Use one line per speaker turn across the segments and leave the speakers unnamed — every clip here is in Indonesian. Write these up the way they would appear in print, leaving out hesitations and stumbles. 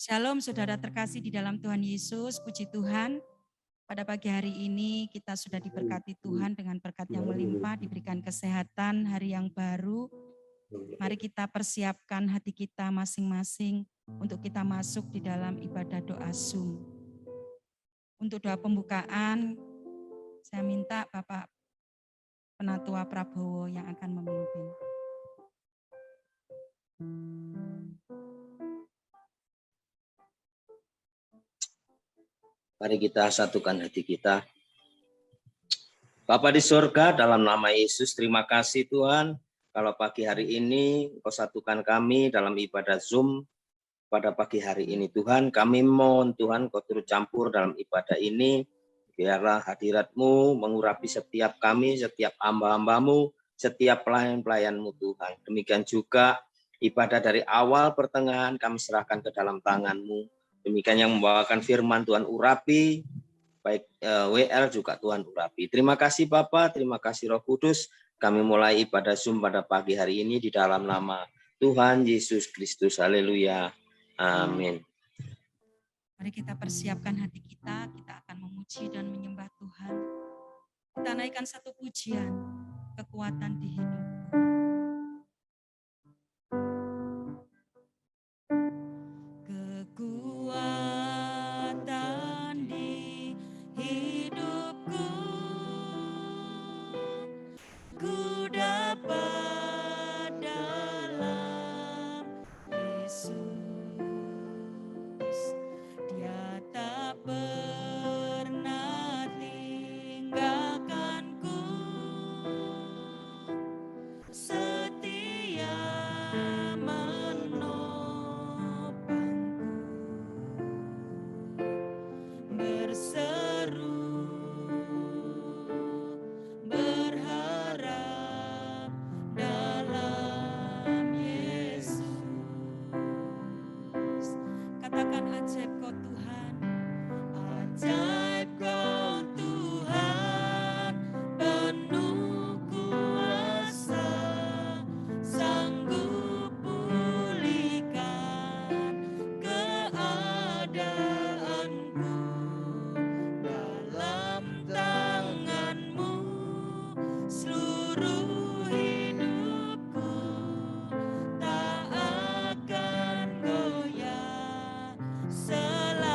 Shalom saudara terkasih di dalam Tuhan Yesus, puji Tuhan. Pada pagi hari ini kita sudah diberkati Tuhan dengan berkat yang melimpah, diberikan kesehatan, hari yang baru. Mari kita persiapkan hati kita masing-masing untuk kita masuk di dalam ibadah doa Zoom. Untuk doa pembukaan, saya minta Bapak Penatua Prabowo yang akan memimpin.
Mari kita satukan hati kita. Bapa di surga, dalam nama Yesus, terima kasih Tuhan. Kalau pagi hari ini Engkau satukan kami dalam ibadah Zoom pada pagi hari ini Tuhan. Kami mohon Tuhan Kau turut campur dalam ibadah ini. Biarlah hadirat-Mu mengurapi setiap kami, setiap hamba-hamba-Mu, setiap pelayan-pelayan-Mu Tuhan. Demikian juga ibadah dari awal pertengahan kami serahkan ke dalam tangan-Mu. Demikian yang membawakan firman Tuhan urapi, baik WL juga Tuhan urapi. Terima kasih Bapak, terima kasih Roh Kudus. Kami mulai ibadah Zoom pada pagi hari ini di dalam nama Tuhan Yesus Kristus. Haleluya. Amin.
Mari kita persiapkan hati kita akan memuji dan menyembah Tuhan. Kita naikkan satu pujian, kekuatan di hidupku. Kekuatan di hidupku, ku dapat dalam Yesus. Dia tak pernah tinggalkanku, setia berseru, berharap dalam Yesus. Katakan ajaib kau Tuhan, ajaib kau Tuhan, penuh kuasa, sanggup pulihkan keadaanku. Dalam tangan-Mu seluruh hidupku tak akan goyah selamanya.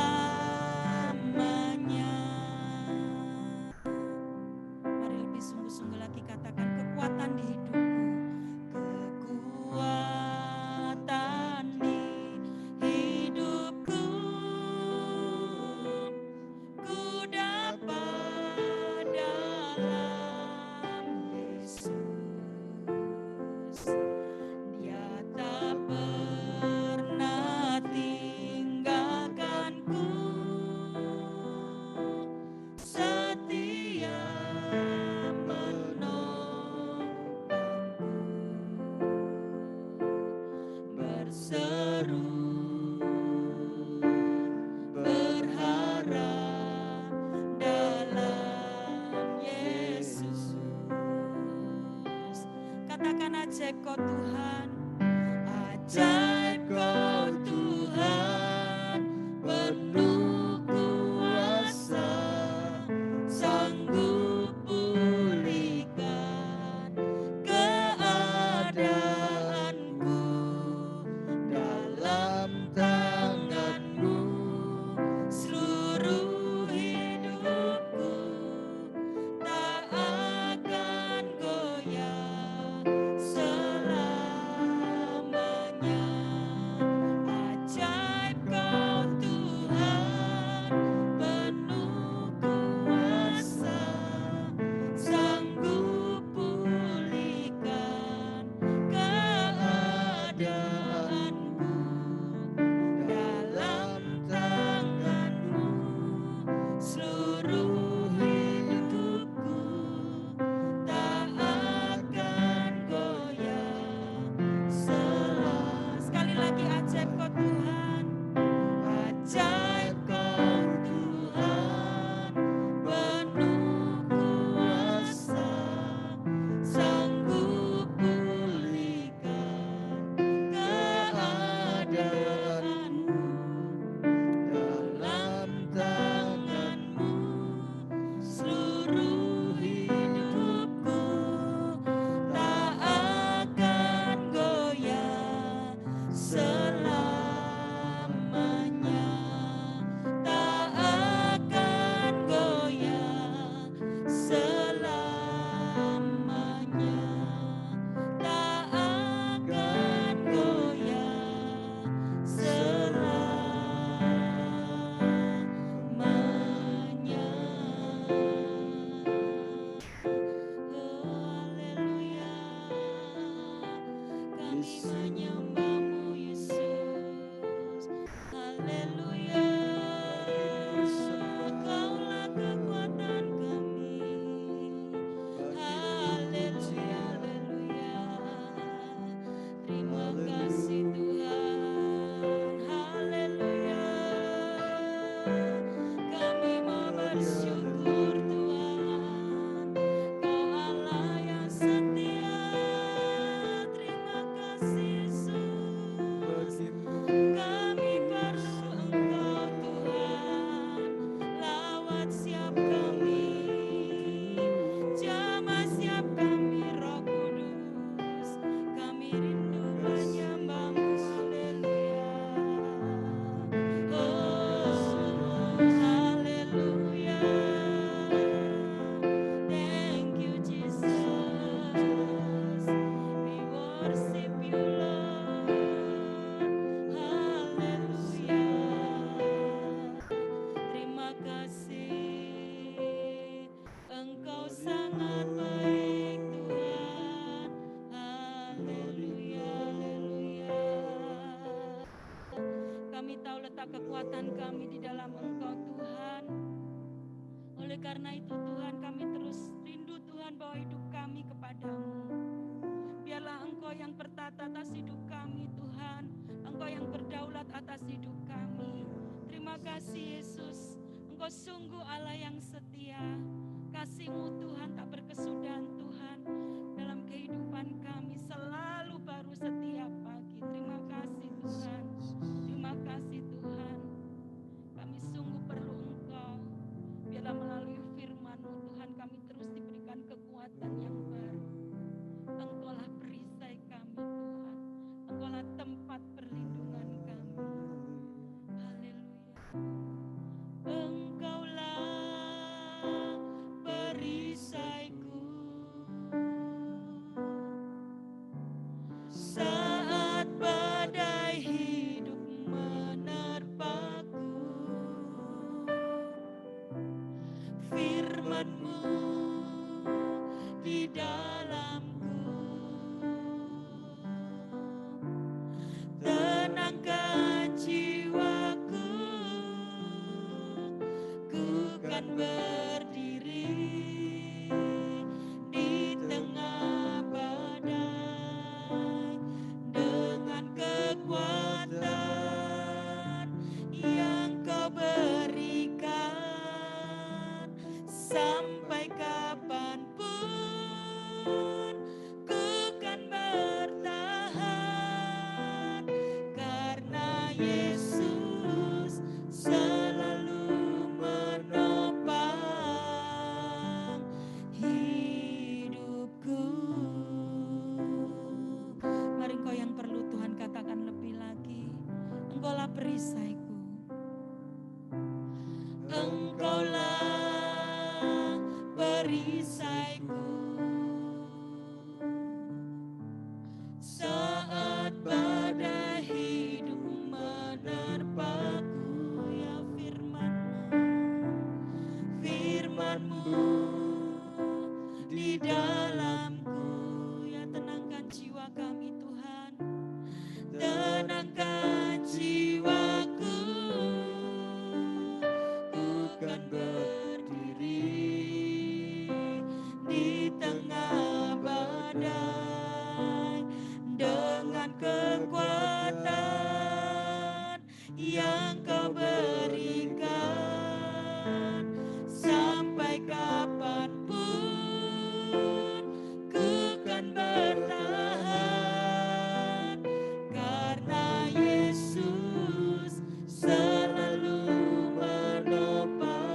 Kekuatan kami di dalam Engkau Tuhan. Oleh karena itu Tuhan, kami terus rindu Tuhan bahwa hidup kami kepadamu. Biarlah Engkau yang bertata atas hidup kami Tuhan. Engkau yang berdaulat atas hidup kami. Terima kasih Yesus. Engkau sungguh Allah yang setia. Kasih-Mu Tuhan tak berkesudahan Tuhan. Dalam kehidupan kami selalu baru setiap pagi. Terima kasih Tuhan. Terima kasih Tuhan. Kami sungguh perlu Engkau. Biarlah melalui firman-Mu Tuhan kami terus diberikan kekuatan yang baru. Engkaulah perisai kami Tuhan. Engkaulah tempat perlindungan kami. Haleluya. Engkaulah perisaiku saat badai hidup menerpaku. Firman-Mu di dalamku tenangkan jiwaku. Ku kan berdiri di tengah badai dengan kekuatan yang Kau berikan. Sampai kapanpun ku kan bertahan, karena Yesus selalu menopang hidupku. Mari Engkau yang perlu Tuhan katakan lebih lagi. Engkaulah perisaiku. Engkaulah perisaiku saat badai hidup menerpaku. Ya firman-Mu di dalamku. Ya tenangkan jiwa kami Tuhan. Tenangkan jiwaku. Kan berdiri di tengah badai dengan kekuatan yang Kau berikan. Sampai kapanpun ku kan bertahan, karena Yesus selalu menopang.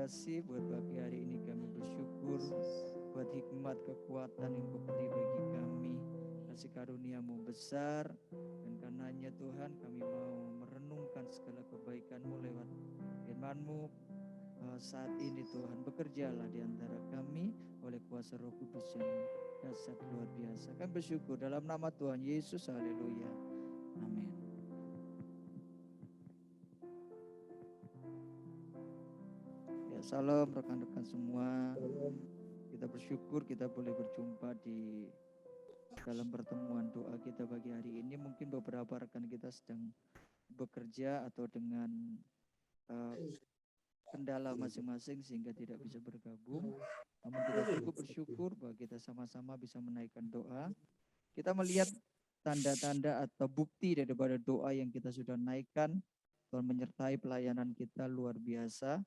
kasih buat pagi hari ini, kami bersyukur buat hikmat kekuatan yang Kau beri bagi kami. Kasih karuniamu besar, dan karenanya Tuhan kami mau merenungkan segala kebaikan-Mu lewat firman-Mu. Saat ini Tuhan, bekerjalah di antara kami oleh kuasa Roh Kudus yang dahsyat luar biasa. Kami bersyukur dalam nama Tuhan Yesus, haleluya, amin. Ya, salam rekan-rekan semua. Kita bersyukur kita boleh berjumpa di dalam pertemuan doa kita pagi hari ini. Mungkin beberapa rekan kita sedang bekerja atau dengan kendala masing-masing sehingga tidak bisa bergabung. Namun kita cukup bersyukur bahwa kita sama-sama bisa menaikkan doa. Kita melihat tanda-tanda atau bukti daripada doa yang kita sudah naikkan. Tuhan menyertai pelayanan kita luar biasa.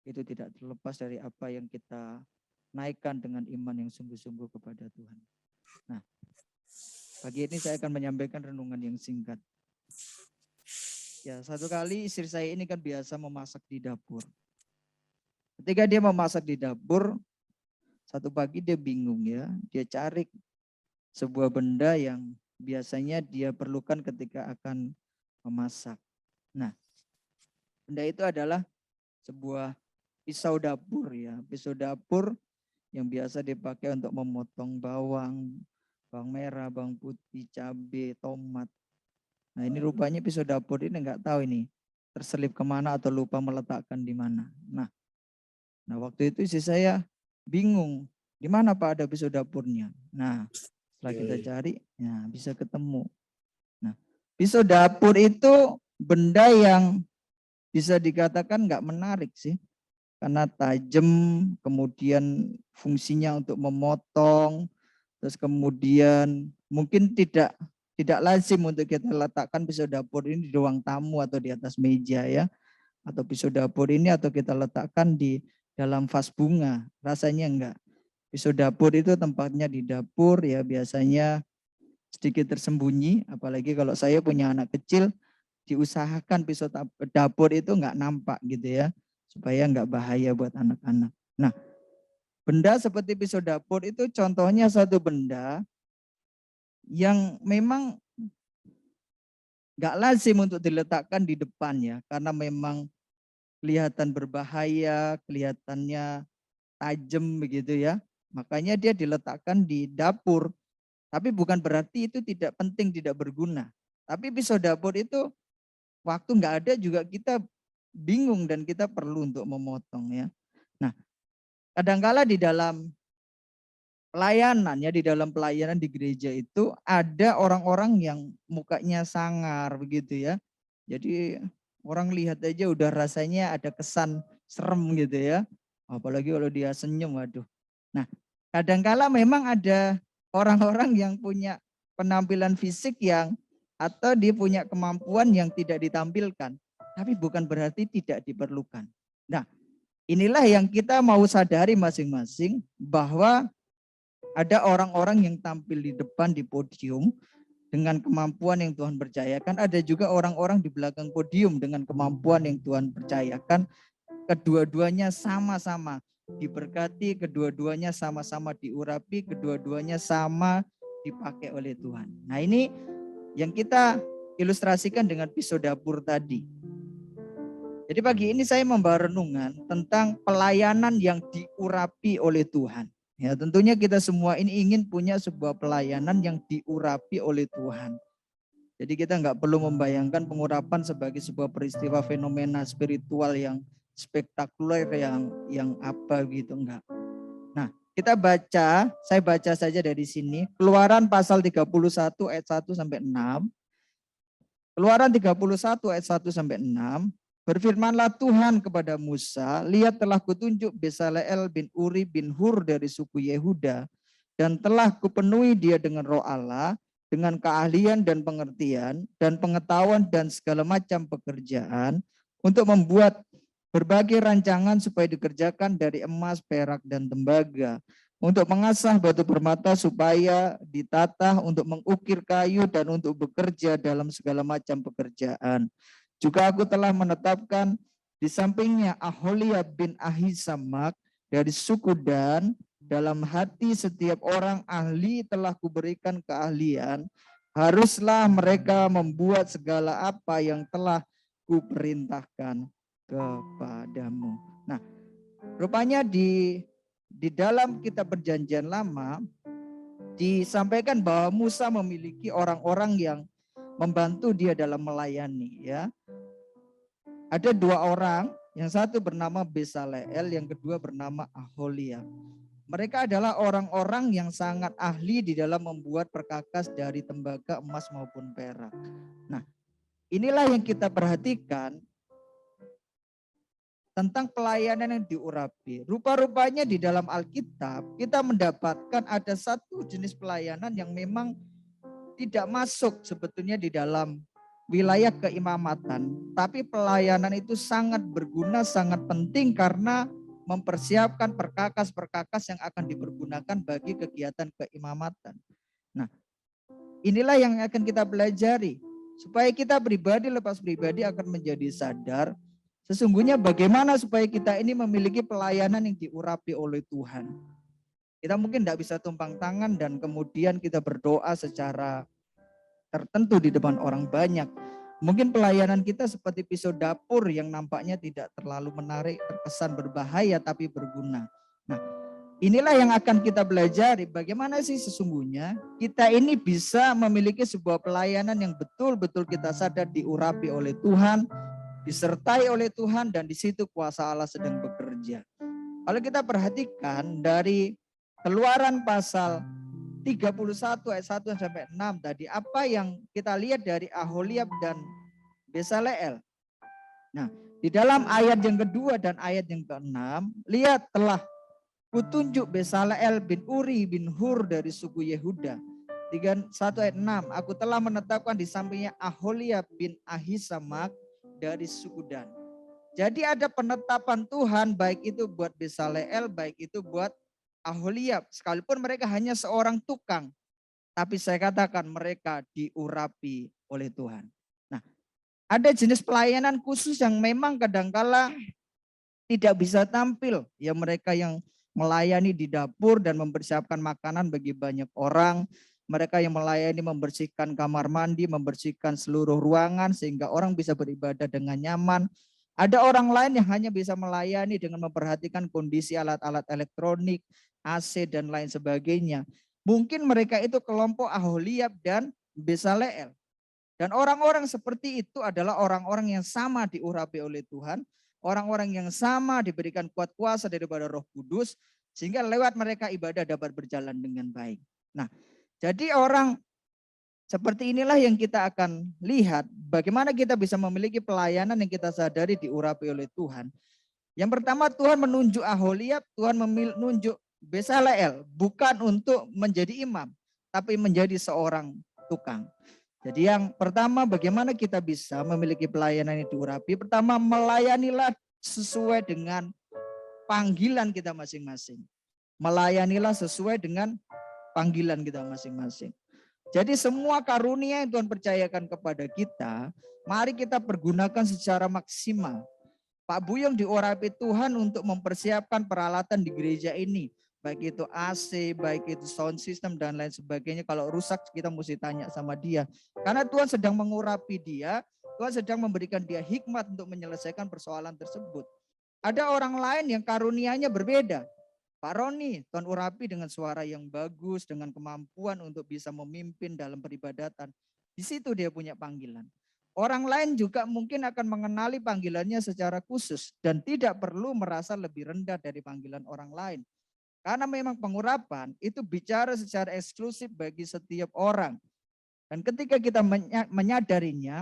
Itu tidak terlepas dari apa yang kita naikkan dengan iman yang sungguh-sungguh kepada Tuhan. Nah, pagi ini saya akan menyampaikan renungan yang singkat. Ya, satu kali istri saya ini kan biasa memasak di dapur. Ketika dia memasak di dapur, satu pagi dia bingung ya, dia cari sebuah benda yang biasanya dia perlukan ketika akan memasak. Nah, benda itu adalah sebuah pisau dapur ya, pisau dapur yang biasa dipakai untuk memotong bawang merah, bawang putih, cabai, tomat. Nah, ini rupanya pisau dapur ini nggak tahu ini terselip kemana atau lupa meletakkan di mana. Nah, waktu itu istri saya bingung, di mana Pak ada pisau dapurnya. Nah, setelah kita cari, ya bisa ketemu. Nah, pisau dapur itu benda yang bisa dikatakan nggak menarik sih. Karena tajam, kemudian fungsinya untuk memotong, terus kemudian mungkin tidak lazim untuk kita letakkan pisau dapur ini di ruang tamu atau di atas meja ya. Atau pisau dapur ini atau kita letakkan di dalam vas bunga, rasanya enggak. Pisau dapur itu tempatnya di dapur ya, biasanya sedikit tersembunyi, apalagi kalau saya punya anak kecil, diusahakan pisau dapur itu enggak nampak gitu ya, supaya enggak bahaya buat anak-anak. Nah, benda seperti pisau dapur itu contohnya satu benda yang memang enggak lazim untuk diletakkan di depan ya, karena memang kelihatan berbahaya, kelihatannya tajam begitu ya. Makanya dia diletakkan di dapur. Tapi bukan berarti itu tidak penting, tidak berguna. Tapi pisau dapur itu waktu enggak ada juga kita bingung dan kita perlu untuk memotong ya. Nah, kadangkala di dalam pelayanan ya, di dalam pelayanan di gereja itu ada orang-orang yang mukanya sangar begitu ya. Jadi orang lihat aja udah rasanya ada kesan serem gitu ya. Apalagi kalau dia senyum, waduh. Nah, kadangkala memang ada orang-orang yang punya penampilan fisik yang atau dia punya kemampuan yang tidak ditampilkan. Tapi bukan berarti tidak diperlukan. Nah, inilah yang kita mau sadari masing-masing bahwa ada orang-orang yang tampil di depan di podium dengan kemampuan yang Tuhan percayakan. Ada juga orang-orang di belakang podium dengan kemampuan yang Tuhan percayakan. Kedua-duanya sama-sama diberkati, kedua-duanya sama-sama diurapi, kedua-duanya sama dipakai oleh Tuhan. Nah, ini yang kita ilustrasikan dengan pisau dapur tadi. Jadi pagi ini saya membawa renungan tentang pelayanan yang diurapi oleh Tuhan. Ya, tentunya kita semua ini ingin punya sebuah pelayanan yang diurapi oleh Tuhan. Jadi kita nggak perlu membayangkan pengurapan sebagai sebuah peristiwa fenomena spiritual yang spektakuler yang apa gitu, enggak. Nah, kita baca, saya baca saja dari sini. Keluaran pasal 31 ayat 1 sampai 6. Keluaran 31 ayat 1 sampai 6. Berfirmanlah Tuhan kepada Musa, lihat telah kutunjuk Besaleel bin Uri bin Hur dari suku Yehuda, dan telah kupenuhi dia dengan roh Allah, dengan keahlian dan pengertian, dan pengetahuan dan segala macam pekerjaan, untuk membuat berbagai rancangan supaya dikerjakan dari emas, perak, dan tembaga, untuk mengasah batu permata supaya ditata, untuk mengukir kayu, dan untuk bekerja dalam segala macam pekerjaan. Juga aku telah menetapkan Di sampingnya Aholiab bin Ahisamak dari suku Dan, dalam hati setiap orang ahli telah kuberikan keahlian, haruslah mereka membuat segala apa yang telah kuperintahkan kepadamu. Nah, rupanya di dalam kitab Perjanjian Lama disampaikan bahwa Musa memiliki orang-orang yang membantu dia dalam melayani, ya. Ada 2 orang, yang satu bernama Besaleel, yang kedua bernama Aholiab. Mereka adalah orang-orang yang sangat ahli di dalam membuat perkakas dari tembaga, emas maupun perak. Nah, inilah yang kita perhatikan tentang pelayanan yang diurapi. Rupa-rupanya di dalam Alkitab kita mendapatkan ada satu jenis pelayanan yang memang tidak masuk sebetulnya di dalam wilayah keimamatan, tapi pelayanan itu sangat berguna, sangat penting karena mempersiapkan perkakas-perkakas yang akan dipergunakan bagi kegiatan keimamatan. Nah, inilah yang akan kita pelajari supaya kita pribadi lepas pribadi akan menjadi sadar sesungguhnya bagaimana supaya kita ini memiliki pelayanan yang diurapi oleh Tuhan. Kita mungkin tidak bisa tumpang tangan dan kemudian kita berdoa secara tertentu di depan orang banyak. Mungkin pelayanan kita seperti pisau dapur yang nampaknya tidak terlalu menarik, terkesan berbahaya tapi berguna. Nah, inilah yang akan kita pelajari bagaimana sih sesungguhnya kita ini bisa memiliki sebuah pelayanan yang betul-betul kita sadar diurapi oleh Tuhan, disertai oleh Tuhan, dan di situ kuasa Allah sedang bekerja. Kalau kita perhatikan dari Keluaran pasal 31 ayat 1 sampai 6 tadi, apa yang kita lihat dari Aholiab dan Besaleel. Nah, di dalam ayat yang kedua dan ayat yang keenam, lihat telah kutunjuk Besaleel bin Uri bin Hur dari suku Yehuda. 1 ayat 6, aku telah menetapkan di sampingnya Aholiab bin Ahisamak dari suku Dan. Jadi ada penetapan Tuhan baik itu buat Besaleel, baik itu buat Aholiab, sekalipun mereka hanya seorang tukang, tapi saya katakan mereka diurapi oleh Tuhan. Nah, ada jenis pelayanan khusus yang memang kadangkala tidak bisa tampil, ya mereka yang melayani di dapur dan mempersiapkan makanan bagi banyak orang, mereka yang melayani membersihkan kamar mandi, membersihkan seluruh ruangan sehingga orang bisa beribadah dengan nyaman. Ada orang lain yang hanya bisa melayani dengan memperhatikan kondisi alat-alat elektronik, AC dan lain sebagainya. Mungkin mereka itu kelompok Aholiab dan Besaleel. Dan orang-orang seperti itu adalah orang-orang yang sama diurapi oleh Tuhan. Orang-orang yang sama diberikan kuat kuasa daripada Roh Kudus. Sehingga lewat mereka ibadah dapat berjalan dengan baik. Nah, jadi orang seperti inilah yang kita akan lihat. Bagaimana kita bisa memiliki pelayanan yang kita sadari diurapi oleh Tuhan. Yang pertama, Tuhan menunjuk Aholiab, Tuhan menunjuk Besaleel bukan untuk menjadi imam, tapi menjadi seorang tukang. Jadi yang pertama, bagaimana kita bisa memiliki pelayanan yang diurapi? Pertama, melayanilah sesuai dengan panggilan kita masing-masing. Melayanilah sesuai dengan panggilan kita masing-masing. Jadi semua karunia yang Tuhan percayakan kepada kita, mari kita pergunakan secara maksimal. Pak Buyong diurapi Tuhan untuk mempersiapkan peralatan di gereja ini. Baik itu AC, baik itu sound system dan lain sebagainya. Kalau rusak kita mesti tanya sama dia. Karena Tuhan sedang mengurapi dia, Tuhan sedang memberikan dia hikmat untuk menyelesaikan persoalan tersebut. Ada orang lain yang karunianya berbeda. Pak Roni, Tuhan urapi dengan suara yang bagus, dengan kemampuan untuk bisa memimpin dalam peribadatan. Di situ dia punya panggilan. Orang lain juga mungkin akan mengenali panggilannya secara khusus dan tidak perlu merasa lebih rendah dari panggilan orang lain. Karena memang pengurapan itu bicara secara eksklusif bagi setiap orang. Dan ketika kita menyadarinya,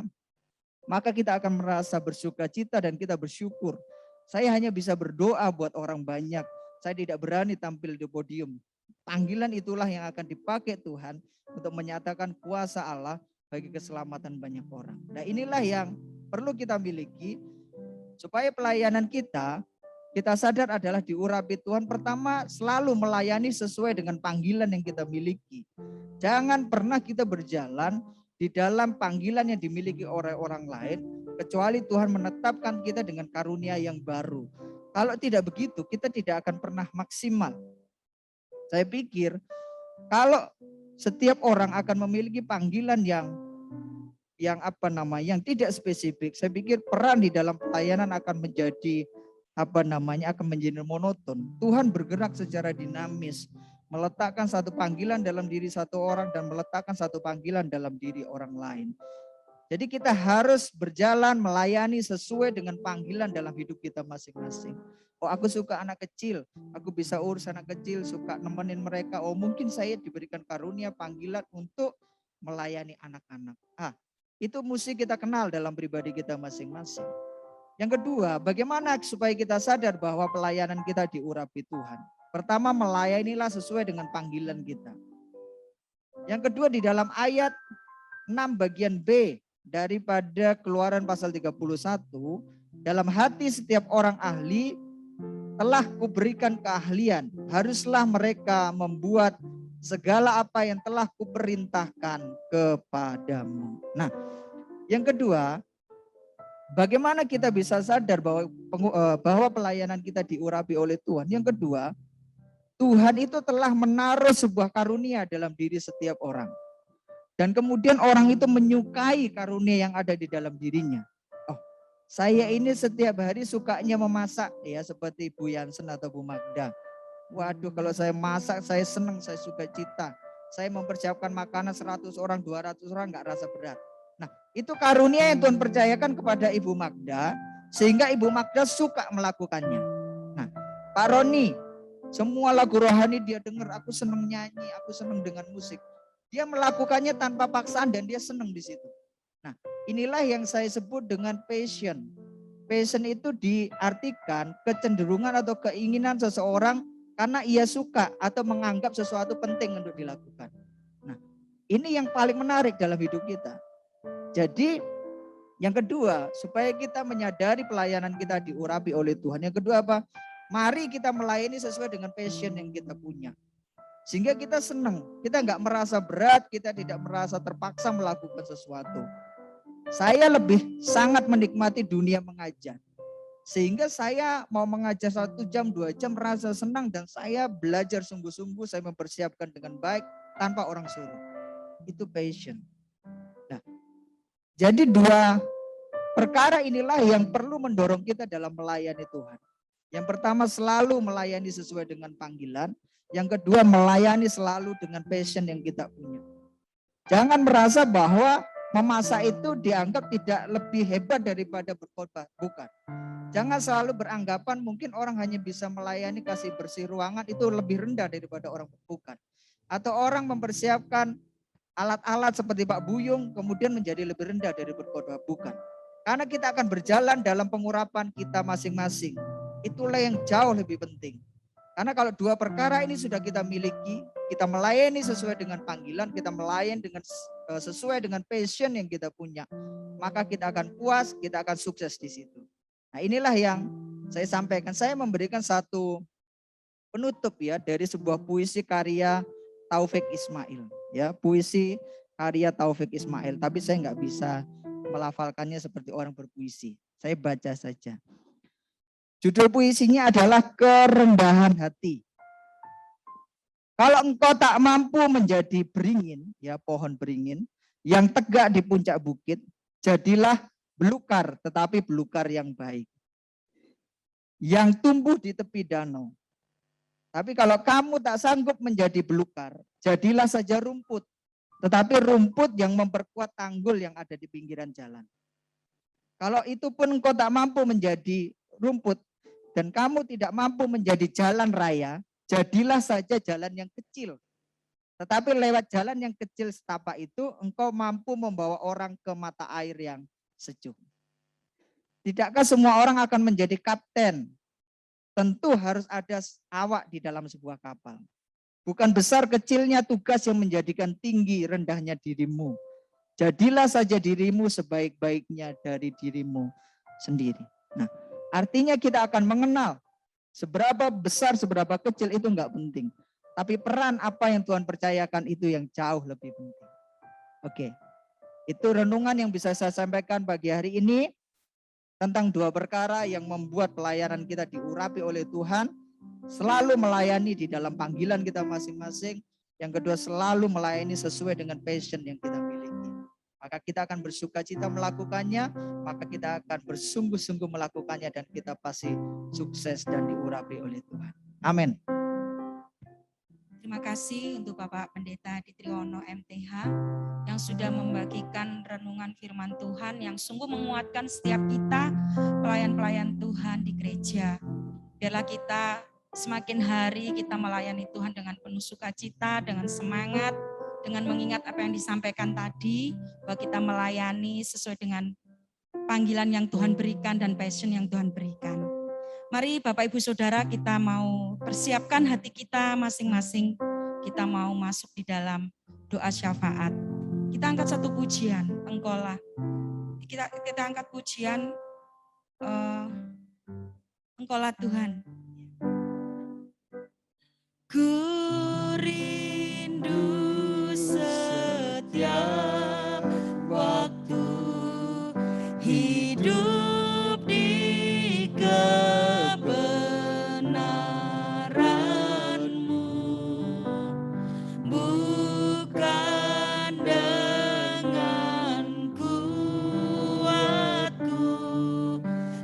maka kita akan merasa bersuka cita dan kita bersyukur. Saya hanya bisa berdoa buat orang banyak. Saya tidak berani tampil di podium. Panggilan itulah yang akan dipakai Tuhan untuk menyatakan kuasa Allah bagi keselamatan banyak orang. Nah, inilah yang perlu kita miliki supaya pelayanan kita sadar adalah diurapi Tuhan. Pertama, selalu melayani sesuai dengan panggilan yang kita miliki. Jangan pernah kita berjalan di dalam panggilan yang dimiliki oleh orang lain, kecuali Tuhan menetapkan kita dengan karunia yang baru. Kalau tidak begitu, kita tidak akan pernah maksimal. Saya pikir kalau setiap orang akan memiliki panggilan yang tidak spesifik, saya pikir peran di dalam pelayanan akan menjadi akan menjadi monoton. Tuhan bergerak secara dinamis, meletakkan satu panggilan dalam diri satu orang dan meletakkan satu panggilan dalam diri orang lain. Jadi kita harus berjalan melayani sesuai dengan panggilan dalam hidup kita masing-masing. Oh, aku suka anak kecil, aku bisa urus anak kecil, suka nemenin mereka. Oh, mungkin saya diberikan karunia panggilan untuk melayani anak-anak. Itu mesti kita kenal dalam pribadi kita masing-masing. Yang kedua, bagaimana supaya kita sadar bahwa pelayanan kita diurapi Tuhan? Pertama, melayanilah sesuai dengan panggilan kita. Yang kedua, di dalam ayat 6 bagian B daripada Keluaran pasal 31, dalam hati setiap orang ahli telah kuberikan keahlian, haruslah mereka membuat segala apa yang telah kuperintahkan kepadamu. Nah, yang kedua, bagaimana kita bisa sadar bahwa pelayanan kita diurapi oleh Tuhan? Yang kedua, Tuhan itu telah menaruh sebuah karunia dalam diri setiap orang. Dan kemudian orang itu menyukai karunia yang ada di dalam dirinya. Oh, saya ini setiap hari sukanya memasak, ya seperti Bu Yansen atau Bu Magda. Waduh, kalau saya masak, saya senang, saya suka cita. Saya mempersiapkan makanan 100 orang, 200 orang, nggak rasa berat. Nah, itu karunia yang Tuhan percayakan kepada Ibu Magda, sehingga Ibu Magda suka melakukannya. Nah, Pak Roni, semua lagu rohani dia dengar, aku senang nyanyi, aku senang dengan musik. Dia melakukannya tanpa paksaan dan dia senang di situ. Nah, inilah yang saya sebut dengan passion. Passion itu diartikan kecenderungan atau keinginan seseorang karena ia suka atau menganggap sesuatu penting untuk dilakukan. Nah, ini yang paling menarik dalam hidup kita. Jadi, yang kedua, supaya kita menyadari pelayanan kita diurapi oleh Tuhan. Yang kedua apa? Mari kita melayani sesuai dengan passion yang kita punya. Sehingga kita senang, kita nggak merasa berat, kita tidak merasa terpaksa melakukan sesuatu. Saya lebih sangat menikmati dunia mengajar. Sehingga saya mau mengajar 1 jam, 2 jam merasa senang dan saya belajar sungguh-sungguh, saya mempersiapkan dengan baik tanpa orang suruh. Itu passion. Nah, jadi 2 perkara inilah yang perlu mendorong kita dalam melayani Tuhan. Yang pertama selalu melayani sesuai dengan panggilan. Yang kedua melayani selalu dengan passion yang kita punya. Jangan merasa bahwa memasak itu dianggap tidak lebih hebat daripada berkhotbah. Bukan. Jangan selalu beranggapan mungkin orang hanya bisa melayani kasih bersih ruangan itu lebih rendah daripada orang. Bukan. Atau orang mempersiapkan alat-alat seperti Pak Buyung kemudian menjadi lebih rendah dari berkhotbah. Bukan. Karena kita akan berjalan dalam pengurapan kita masing-masing. Itulah yang jauh lebih penting. Karena kalau 2 perkara ini sudah kita miliki, kita melayani sesuai dengan panggilan, kita melayani dengan sesuai dengan passion yang kita punya, maka kita akan puas, kita akan sukses di situ. Nah, inilah yang saya sampaikan. Saya memberikan satu penutup ya dari sebuah puisi karya Taufik Ismail. Ya, puisi karya Taufik Ismail. Tapi saya nggak bisa melafalkannya seperti orang berpuisi. Saya baca saja. Judul puisinya adalah Kerendahan Hati. Kalau engkau tak mampu menjadi beringin, ya pohon beringin, yang tegak di puncak bukit, jadilah belukar, tetapi belukar yang baik. Yang tumbuh di tepi danau. Tapi kalau kamu tak sanggup menjadi belukar, jadilah saja rumput. Tetapi rumput yang memperkuat tanggul yang ada di pinggiran jalan. Kalau itu pun engkau tak mampu menjadi rumput, dan kamu tidak mampu menjadi jalan raya, jadilah saja jalan yang kecil. Tetapi lewat jalan yang kecil setapak itu, engkau mampu membawa orang ke mata air yang sejuk. Tidakkah semua orang akan menjadi kapten? Tentu harus ada awak di dalam sebuah kapal. Bukan besar kecilnya tugas yang menjadikan tinggi rendahnya dirimu. Jadilah saja dirimu sebaik-baiknya dari dirimu sendiri. Nah, artinya kita akan mengenal seberapa besar, seberapa kecil itu enggak penting. Tapi peran apa yang Tuhan percayakan itu yang jauh lebih penting. Oke, itu renungan yang bisa saya sampaikan pagi hari ini. tentang 2 perkara yang membuat pelayanan kita diurapi oleh Tuhan. Selalu melayani di dalam panggilan kita masing-masing. Yang kedua, selalu melayani sesuai dengan passion yang kita miliki. Maka kita akan bersuka-cita melakukannya, maka kita akan bersungguh-sungguh melakukannya, dan kita pasti sukses dan diurapi oleh Tuhan. Amin.
Terima kasih untuk Bapak Pendeta Adi Triyono MTH yang sudah membagikan renungan firman Tuhan yang sungguh menguatkan setiap kita pelayan-pelayan Tuhan di gereja. Biarlah kita semakin hari kita melayani Tuhan dengan penuh sukacita, dengan semangat, dengan mengingat apa yang disampaikan tadi, bahwa kita melayani sesuai dengan panggilan yang Tuhan berikan dan passion yang Tuhan berikan. Mari Bapak Ibu Saudara, kita mau persiapkan hati kita masing-masing. Kita mau masuk di dalam doa syafaat. Kita angkat satu pujian, Engkaulah. Kita angkat pujian, Engkaulah Tuhan. Ku rindu setiap waktu hidup di kebenaran-Mu, bukan dengan kuatku,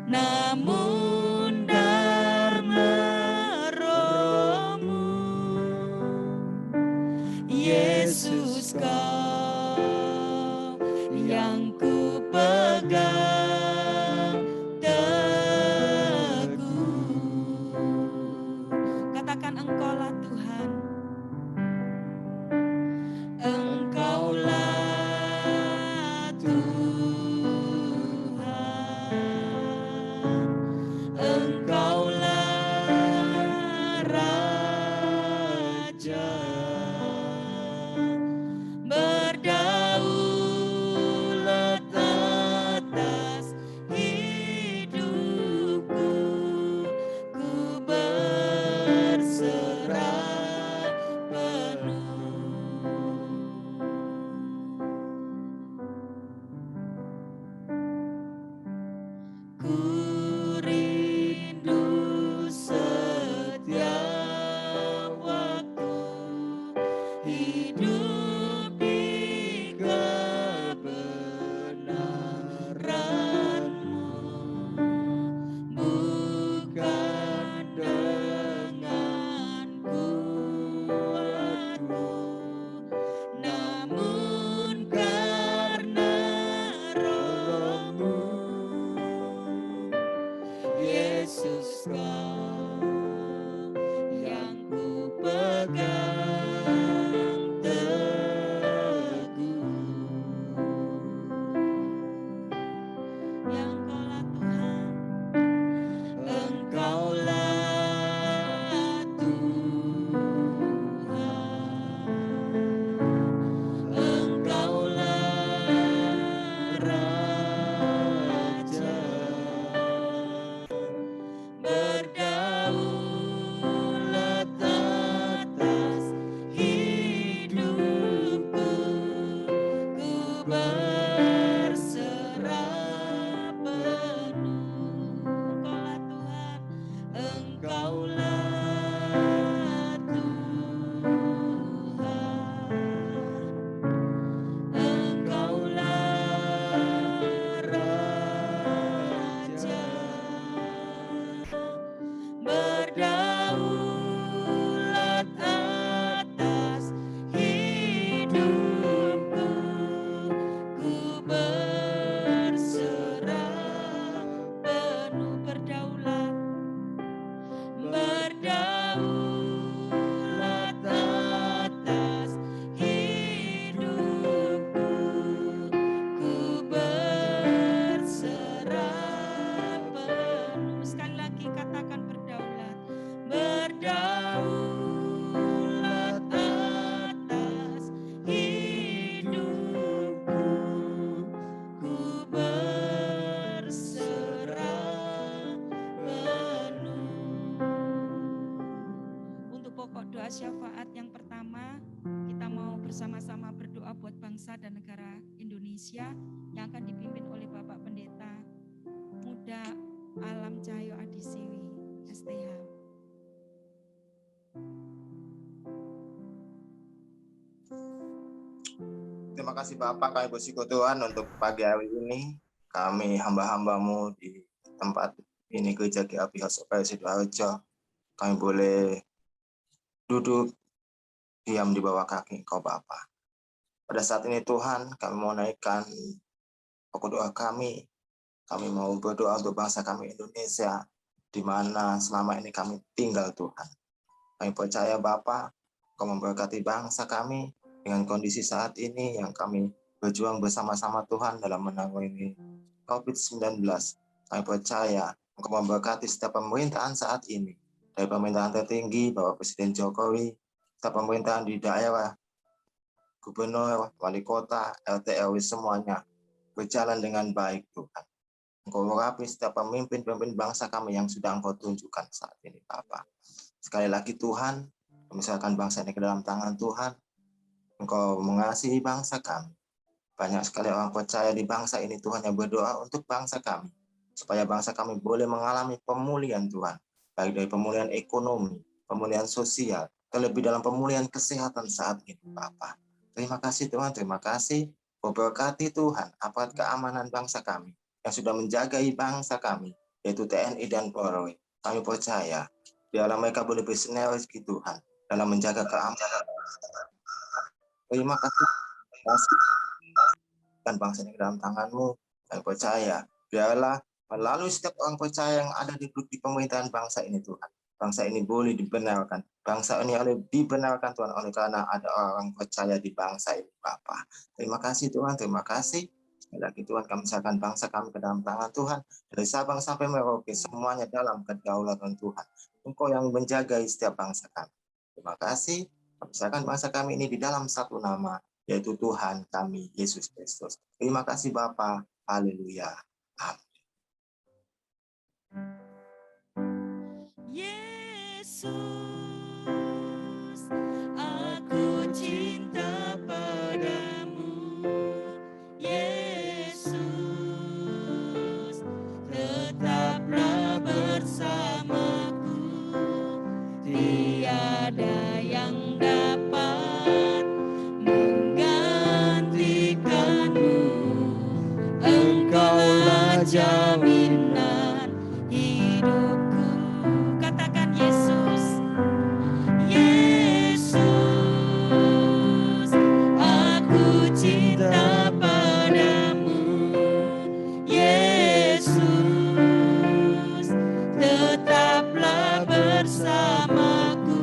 namun karena Roh-Mu. Yesus, Kau yang ku pegang teguh. Katakan, Engkaulah Tuhan. Engkaulah Tuhan. Engkaulah Raja. Berdaulat atas hidupku, ku berserah penuh. Ku rindu setiap waktu hidup di kebenaran-Mu, bukan dengan kuatku, namun karena Roh-Mu. Yesus, Kau yang ku pegang teguh. Ya, Engkaulah Tuhan. Engkaulah Tuhan. Engkaulah Raja. Berdaulat atas hidupku, ku berserah penuh. Engkaulah Tuhan, Engkaulah Tuhan. Engkaulah Raja. Berdaulat atas hidupku, ku berserah penuh. Berdaulat atas hidupku, ku berserah penuh. Sekali lagi katakan, berdaulat. Berdaulat atas hidupku, ku berserah penuh. Untuk pokok doa syafaat yang pertama, kita mau bersama-sama berdoa buat bangsa dan negara Indonesia yang akan dipimpin oleh Bapak Pendeta kepada Alam Cahyo Adisiwi, STH.
Terima kasih Bapak, kami bersyukur Tuhan untuk pagi hari ini. Kami hamba-hambamu di tempat ini Gereja GAP House of Prayer Sidoarjo. Kami boleh duduk diam di bawah kaki Engkau Bapa. Pada saat ini Tuhan, kami mau naikkan pokok doa kami. Kami mau berdoa untuk bangsa kami Indonesia, di mana selama ini kami tinggal Tuhan. Kami percaya Bapa, Kau memberkati bangsa kami dengan kondisi saat ini yang kami berjuang bersama-sama Tuhan dalam menangani COVID-19. Kami percaya Engkau memberkati setiap pemerintahan saat ini, dari pemerintahan tertinggi, Bapak Presiden Jokowi, setiap pemerintahan di daerah, gubernur, wali kota, RT RW semuanya berjalan dengan baik Tuhan. Engkau urapi setiap pemimpin bangsa kami yang sudah Engkau tunjukkan saat ini Bapak. Sekali lagi Tuhan, misalkan bangsa ini ke dalam tangan Tuhan. Engkau mengasihi bangsa kami. Banyak sekali orang percaya di bangsa ini Tuhan yang berdoa untuk bangsa kami, supaya bangsa kami boleh mengalami pemulihan Tuhan, baik dari pemulihan ekonomi, pemulihan sosial, terlebih dalam pemulihan kesehatan saat ini Bapak. Terima kasih Tuhan, terima kasih. Berkati Tuhan aparat keamanan bangsa kami yang sudah menjagai bangsa kami, yaitu TNI dan Polri. Kami percaya biarlah mereka boleh bersinergi Tuhan dalam menjaga keamanan. Terima kasih dan bangsa ini dalam tangan-Mu. Kami percaya biarlah melalui setiap orang percaya yang ada di pemerintahan bangsa ini Tuhan, bangsa ini boleh dibenarkan, bangsa ini oleh dibenarkan Tuhan oleh karena ada orang percaya di bangsa ini Bapa. Terima kasih Tuhan, terima kasih. Sekali lagi Tuhan, kami serahkan bangsa kami ke dalam tangan Tuhan, dari Sabang sampai Merauke, semuanya dalam kedaulatan Tuhan. Engkau yang menjaga setiap bangsa kami. Terima kasih. Kami serahkan bangsa kami ini di dalam satu nama, yaitu Tuhan kami, Yesus Kristus. Terima kasih Bapa. Haleluya. Amin.
Yesus, aku cinta padamu. Yesus, tetaplah bersamaku. Tiada yang dapat menggantikanmu. Engkaulah jaminan hidupku. Katakan Yesus. Yesus, aku cinta padamu. Yesus, tetaplah bersamaku.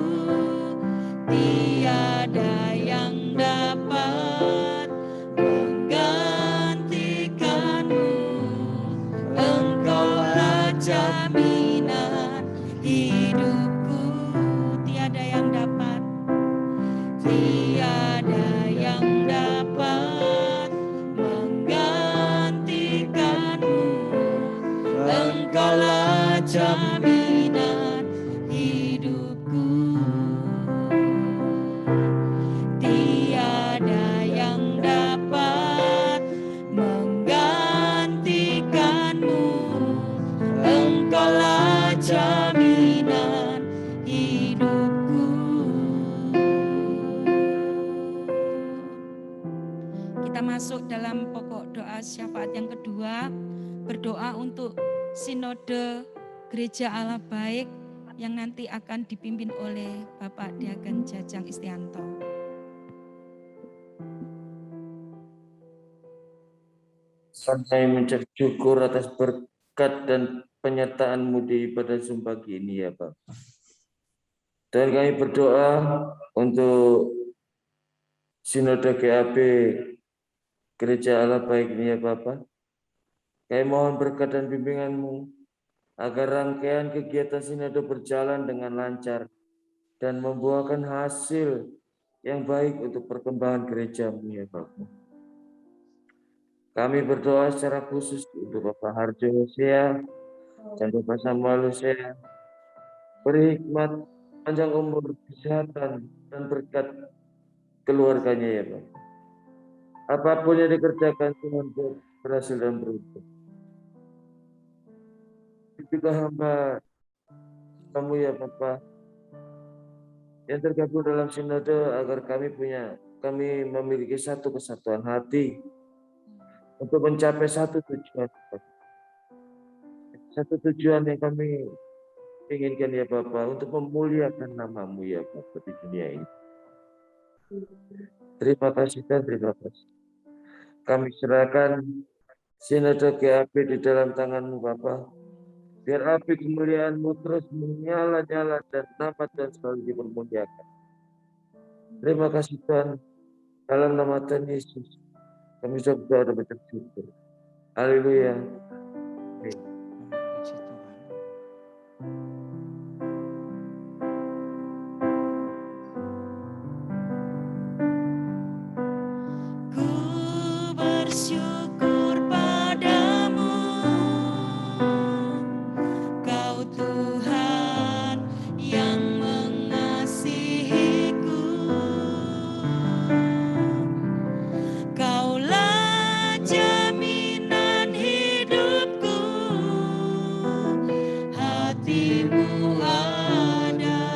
Tiada yang dapat menggantikanmu. Engkaulah jaminan hidupku. Tiada yang dapat, tiada yang dapat menggantikanmu. Engkaulah jaminan hidupku. Tiada yang dapat menggantikanmu. Engkaulah jaminan hidupku. Kita masuk dalam pokok doa syafaat yang kedua, berdoa untuk Sinode Gereja Allah Baik yang nanti akan dipimpin oleh Bapak Diaken Jajang Istianto.
Kami mengucap syukur atas berkat dan penyertaan-Mu di ibadah Zoom pagi ini ya Bapak. Dan kami berdoa untuk Sinode GAP Gereja Allah Baik ini ya Bapak. Kami mohon berkat dan bimbingan-Mu agar rangkaian kegiatan Sinode berjalan dengan lancar dan membuahkan hasil yang baik untuk perkembangan gereja-Mu ya Bapak. Kami berdoa secara khusus untuk Bapak Harjo Hosea dan Bapak Samuel Hosea. Beri hikmat, panjang umur, kesehatan, dan berkat keluarganya ya Bapak. Apapun yang dikerjakan Tuhan berhasil dan beruntung. juga hamba kamu ya Bapa, yang tergabung dalam sinode agar kami memiliki satu kesatuan hati untuk mencapai satu tujuan yang kami inginkan ya Bapa, untuk memuliakan nama-Mu ya Bapa di dunia ini. Terima kasih dan terima kasih. Kami serahkan sinode GAP di dalam tangan-Mu Bapa. Biar api kemuliaan-Mu terus menyala-nyala dan nama Tuhan selalu dipermuliakan. Terima kasih Tuhan. Dalam nama Tuhan Yesus, kami sudah berdoa dan bersyukur. Haleluya. Amin.
Puji Tuhan.
Ku bersyukur padamu, Kau Tuhan yang mengasihiku. Kaulah jaminan hidupku, hati-Mu ada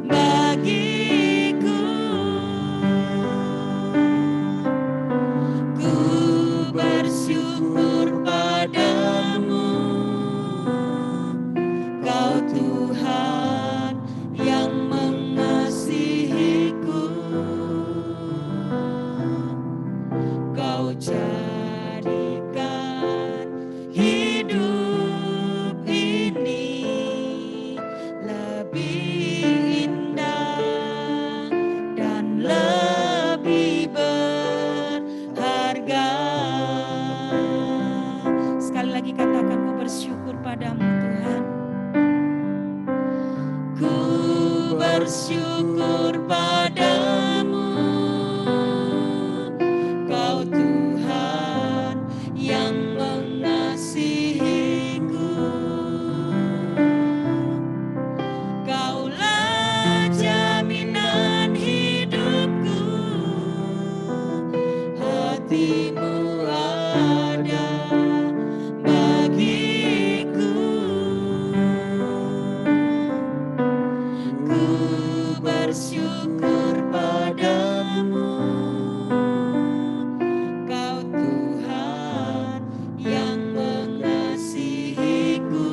bagiku. Ku bersyukur padamu, Kau Tuhan yang mengasihiku. Kau jadikan hidup ini lebih indah dan lebih berharga. Sekali lagi katakan, ku bersyukur padamu Tuhan. Ku bersyukur padamu, Kau Tuhan yang mengasihiku. Kaulah jaminan hidupku, hati-Mu ada bagiku. Ku bersyukur padamu, Kau Tuhan yang mengasihiku.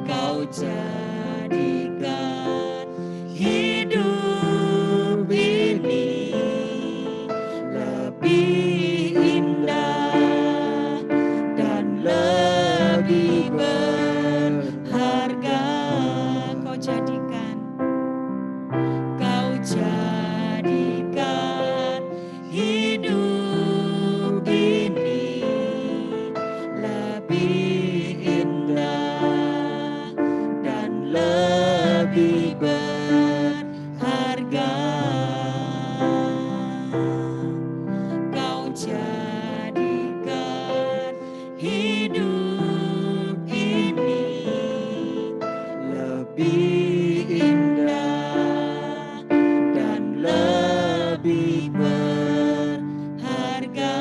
Kau jadikan hidup ini lebih indah dan lebih berharga. Kau jadikan hidup ini lebih indah dan lebih berharga. Kau jadikan hidup ini lebih indah dan lebih berharga.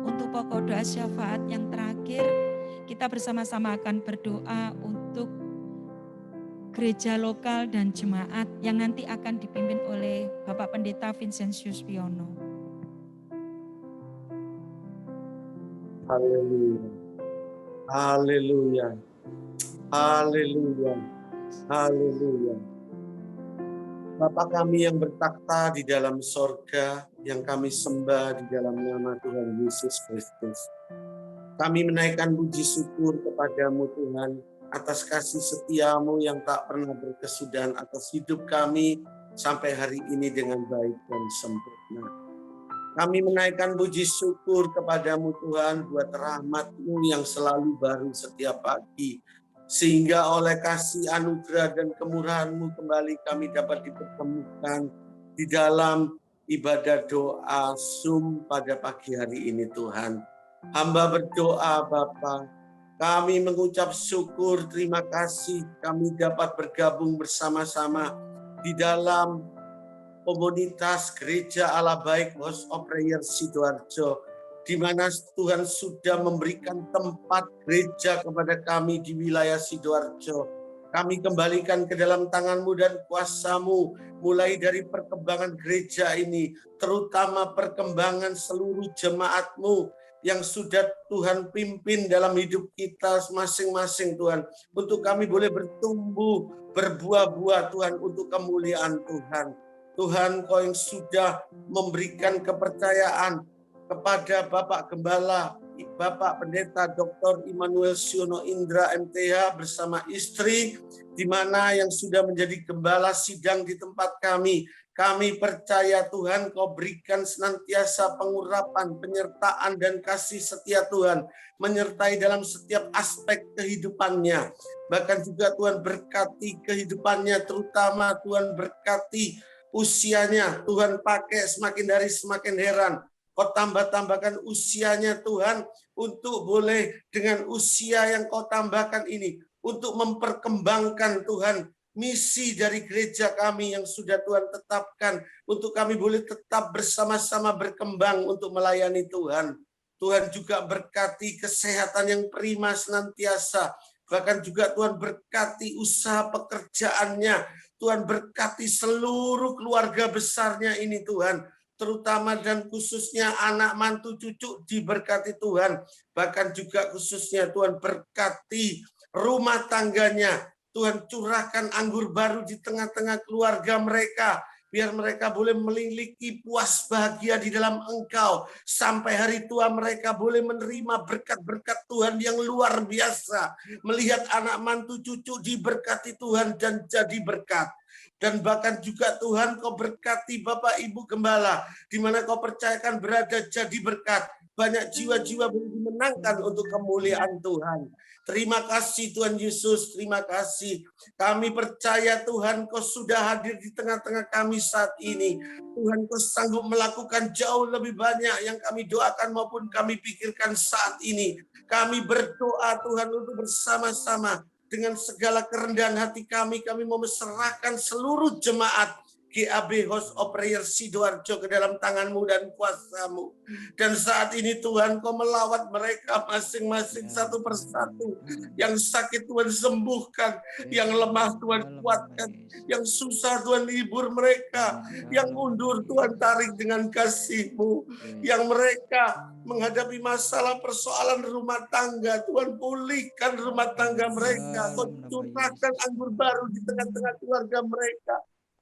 Untuk pokok doa syafaat yang terakhir, kita bersama-sama akan berdoa untuk gereja lokal dan jemaat yang nanti akan dipimpin oleh Bapak Pendeta Vincentius Piono.
Haleluya. Haleluya. Haleluya. Haleluya. Bapa kami yang bertakhta di dalam sorga, yang kami sembah di dalam nama Tuhan Yesus Kristus. Kami menaikkan puji syukur kepadamu Tuhan, atas kasih setia-Mu yang tak pernah berkesudahan atas hidup kami sampai hari ini dengan baik dan sempurna. Kami menaikkan puji syukur kepadamu Tuhan buat rahmat-Mu yang selalu baru setiap pagi. Sehingga oleh kasih anugerah dan kemurahan-Mu kembali kami dapat dipertemukan di dalam ibadah doa Zoom pada pagi hari ini Tuhan. Hamba berdoa Bapa, kami mengucap syukur, terima kasih kami dapat bergabung bersama-sama di dalam komunitas Gereja Allah Baik House of Prayer Sidoarjo, di mana Tuhan sudah memberikan tempat gereja kepada kami di wilayah Sidoarjo. Kami kembalikan ke dalam tangan-Mu dan kuasa-Mu, mulai dari perkembangan gereja ini, terutama perkembangan seluruh jemaat-Mu yang sudah Tuhan pimpin dalam hidup kita masing-masing Tuhan. Untuk kami boleh bertumbuh, berbuah-buah Tuhan, untuk kemuliaan Tuhan. Tuhan, Kau yang sudah memberikan kepercayaan kepada Bapak Gembala, Bapak Pendeta Dr. Immanuel Siono Indra MTH bersama istri, di mana yang sudah menjadi gembala sidang di tempat kami. Kami percaya Tuhan, Kau berikan senantiasa pengurapan, penyertaan, dan kasih setia Tuhan, menyertai dalam setiap aspek kehidupannya. Bahkan juga Tuhan berkati kehidupannya, terutama Tuhan berkati usianya. Tuhan pakai semakin hari semakin heran. Kau tambahkan usianya Tuhan, untuk boleh dengan usia yang Kau tambahkan ini, untuk memperkembangkan Tuhan misi dari gereja kami yang sudah Tuhan tetapkan, untuk kami boleh tetap bersama-sama berkembang untuk melayani Tuhan. Tuhan juga berkati kesehatan yang prima senantiasa, bahkan juga Tuhan berkati usaha pekerjaannya, Tuhan berkati seluruh keluarga besarnya ini Tuhan, terutama dan khususnya anak mantu cucu diberkati Tuhan. Bahkan juga khususnya Tuhan berkati rumah tangganya. Tuhan curahkan anggur baru di tengah-tengah keluarga mereka, biar mereka boleh memiliki puas bahagia di dalam Engkau. Sampai hari tua mereka boleh menerima berkat-berkat Tuhan yang luar biasa. Melihat anak mantu cucu diberkati Tuhan dan jadi berkat. Dan bahkan juga Tuhan, Kau berkati Bapak Ibu Gembala, di mana Kau percayakan berada jadi berkat. Banyak jiwa-jiwa boleh dimenangkan untuk kemuliaan Tuhan. Terima kasih Tuhan Yesus, terima kasih. Kami percaya Tuhan, Kau sudah hadir di tengah-tengah kami saat ini. Tuhan, Kau sanggup melakukan jauh lebih banyak yang kami doakan maupun kami pikirkan saat ini. Kami berdoa Tuhan untuk bersama-sama. Dengan segala kerendahan hati kami mau menyerahkan seluruh jemaat GAB House of Prayer Sidoarjo ke dalam tangan-Mu dan kuasa-Mu. Dan saat ini Tuhan, Kau melawat mereka masing-masing satu persatu. Yang sakit Tuhan sembuhkan, yang lemah Tuhan kuatkan, yang susah Tuhan hibur mereka, yang mundur Tuhan tarik dengan kasih-Mu, yang mereka menghadapi masalah persoalan rumah tangga, Tuhan pulihkan rumah tangga mereka. Kau curahkan anggur baru di tengah-tengah keluarga mereka.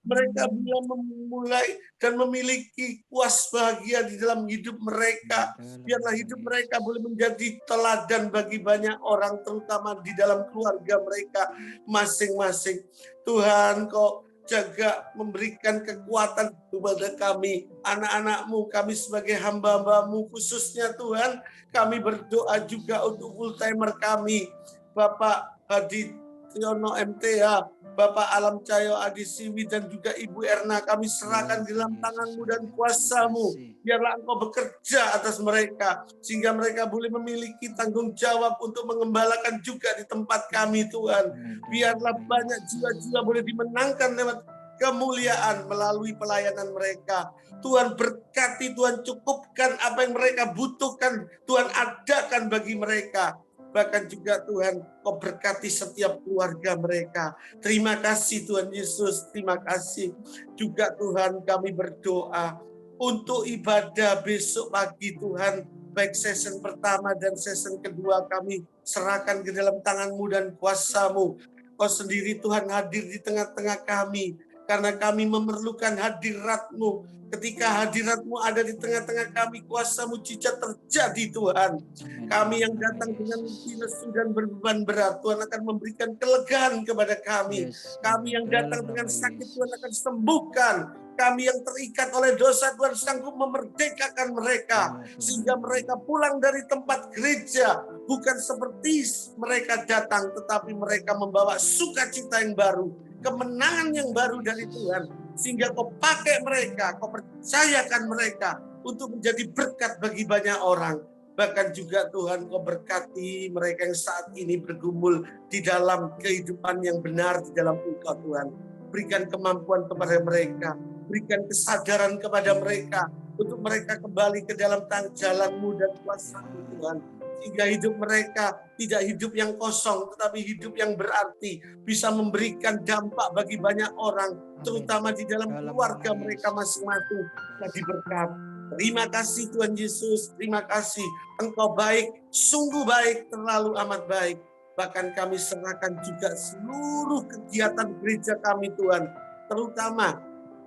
Mereka bisa memulai dan memiliki puas bahagia di dalam hidup mereka. Biarlah hidup mereka boleh menjadi teladan bagi banyak orang, terutama di dalam keluarga mereka masing-masing. Tuhan, Kau jaga memberikan kekuatan kepada kami, anak-anak-Mu, kami sebagai hamba-hamba-Mu, khususnya Tuhan, kami berdoa juga untuk full-timer kami, Bapak Hadi Siono MTH, Bapak Alam Cahyo Adisiwi, dan juga Ibu Erna, kami serahkan di dalam tangan-Mu dan kuasa-Mu. Biarlah Engkau bekerja atas mereka, sehingga mereka boleh memiliki tanggung jawab untuk mengembalakan juga di tempat kami, Tuhan. Biarlah banyak jiwa-jiwa boleh dimenangkan lewat kemuliaan melalui pelayanan mereka. Tuhan berkati, Tuhan cukupkan apa yang mereka butuhkan, Tuhan adakan bagi mereka. Bahkan juga Tuhan, Kau berkati setiap keluarga mereka. Terima kasih Tuhan Yesus, terima kasih. Juga Tuhan, kami berdoa untuk ibadah besok pagi Tuhan, baik session pertama dan session kedua, kami serahkan ke dalam tangan-Mu dan kuasa-Mu. Kau sendiri Tuhan hadir di tengah-tengah kami, karena kami memerlukan hadirat-Mu. Ketika hadirat-Mu ada di tengah-tengah kami, kuasa mujizat terjadi Tuhan. Kami yang datang dengan lesu dan berbeban berat, Tuhan akan memberikan kelegaan kepada kami. Kami yang datang dengan sakit, Tuhan akan sembuhkan. Kami yang terikat oleh dosa, Tuhan sanggup memerdekakan mereka, sehingga mereka pulang dari tempat gereja bukan seperti mereka datang, tetapi mereka membawa sukacita yang baru, kemenangan yang baru dari Tuhan. Sehingga Kau pakai mereka, Kau percayakan mereka untuk menjadi berkat bagi banyak orang. Bahkan juga Tuhan, Kau berkati mereka yang saat ini bergumul di dalam kehidupan yang benar di dalam Engkau Tuhan. Berikan kemampuan kepada mereka berikan kesadaran kepada mereka, untuk mereka kembali ke dalam jalan-Mu dan kuasa-Mu Tuhan. Sehingga hidup mereka tidak hidup yang kosong, tetapi hidup yang berarti, bisa memberikan dampak bagi banyak orang, terutama di dalam keluarga mereka masing-masing. Jadi berkat. Terima kasih Tuhan Yesus, terima kasih. Engkau baik, sungguh baik, terlalu amat baik. Bahkan kami serahkan juga seluruh kegiatan gereja kami Tuhan, terutama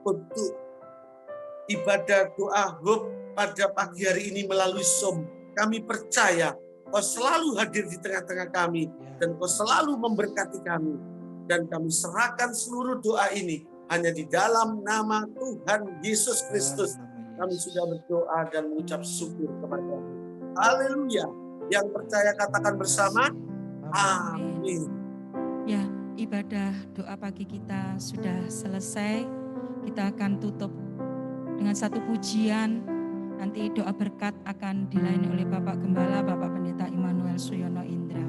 untuk ibadah doa Hope pada pagi hari ini melalui Zoom. Kami percaya Kau selalu hadir di tengah-tengah kami, dan Kau selalu memberkati kami. Dan kami serahkan seluruh doa ini hanya di dalam nama Tuhan Yesus Kristus. Kami sudah berdoa dan mengucap syukur kepada-Mu. Haleluya. Yang percaya katakan bersama, amin.
Ya, ibadah doa pagi kita sudah selesai. Kita akan tutup dengan satu pujian. Nanti doa berkat akan dilayani oleh Bapak Gembala, Bapak Pendeta Immanuel Suyono Indra.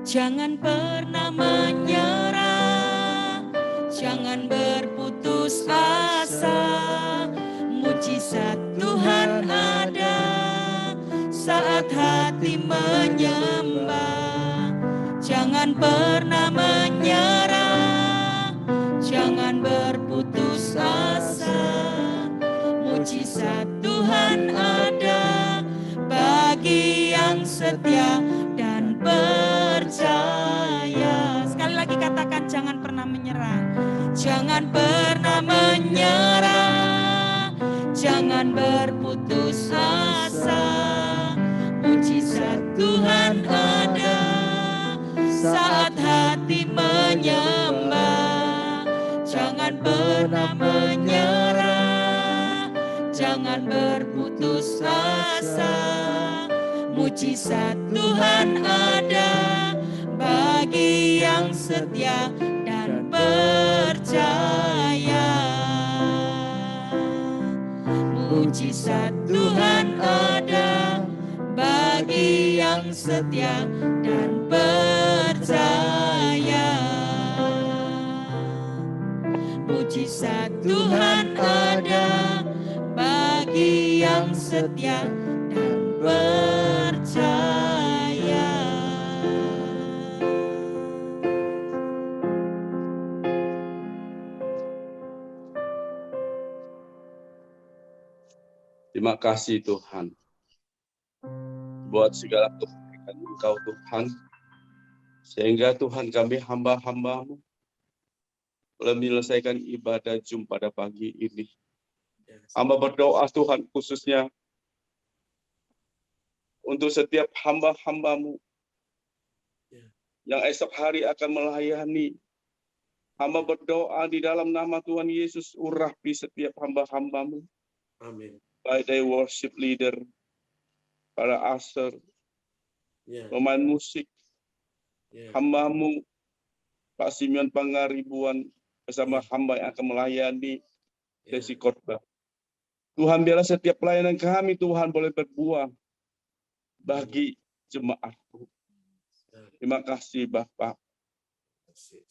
Jangan pernah menyerah, jangan berputus asa. Mujizat Tuhan ada saat hati menyembah. Jangan pernah menyerah, jangan berputus asa. Mujizat Tuhan ada bagi yang setia dan percaya. Sekali lagi katakan, jangan pernah menyerah. Jangan pernah menyerah, jangan berputus asa. Mujizat Tuhan ada saat hati menyembah. Jangan pernah menyerah, jangan berputus asa. Mujizat Tuhan ada bagi yang setia dan percaya. Mujizat Tuhan ada bagi yang setia dan percaya. Mujizat Tuhan ada bagi yang setia dan percaya.
Terima kasih Tuhan buat segala kebaikan Engkau Tuhan, sehingga Tuhan kami hamba-hamba-Mu boleh menyelesaikan ibadah Zoom pada pagi ini. Hamba berdoa Tuhan khususnya untuk setiap hamba-hamba-Mu yang esok hari akan melayani. Hamba berdoa di dalam nama Tuhan Yesus, urapi setiap hamba-hamba-Mu.
Amin.
Baik dari worship leader, para usher, pemain musik, hamba-Mu, Pak Simeon Pangaribuan, bersama hamba yang akan melayani sesi khotbah. Tuhan, biarlah setiap pelayanan kami, Tuhan, boleh berbuah bagi jemaat-Mu. Terima kasih, Bapak.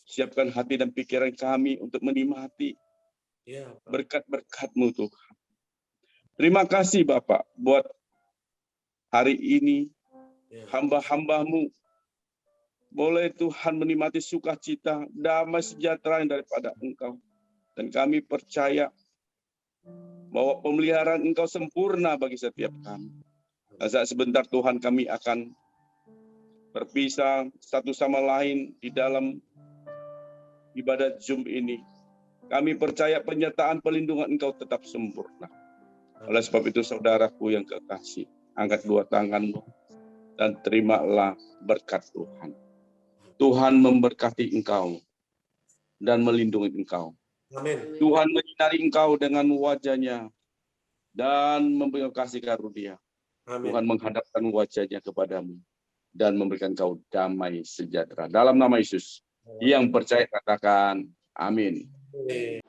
Siapkan hati dan pikiran kami untuk menikmati berkat-berkat-Mu, Tuhan. Terima kasih, Bapak, buat hari ini, hamba-hamba-Mu boleh Tuhan menikmati sukacita, damai sejahtera yang daripada Engkau. Dan kami percaya bahwa pemeliharaan Engkau sempurna bagi setiap kami. Dan saat sebentar Tuhan kami akan berpisah satu sama lain di dalam ibadat Zoom ini. Kami percaya penyertaan pelindungan Engkau tetap sempurna. Oleh sebab itu saudaraku yang kekasih, angkat dua tanganmu dan terimalah berkat Tuhan. Tuhan memberkati engkau dan melindungi engkau.
Amin.
Tuhan menyinari engkau dengan wajah-Nya dan memberikan kasih karunia.
Amin.
Tuhan menghadapkan wajah-Nya kepadamu dan memberikan engkau damai sejahtera. Dalam nama Yesus, yang percaya katakan amin.
Amin.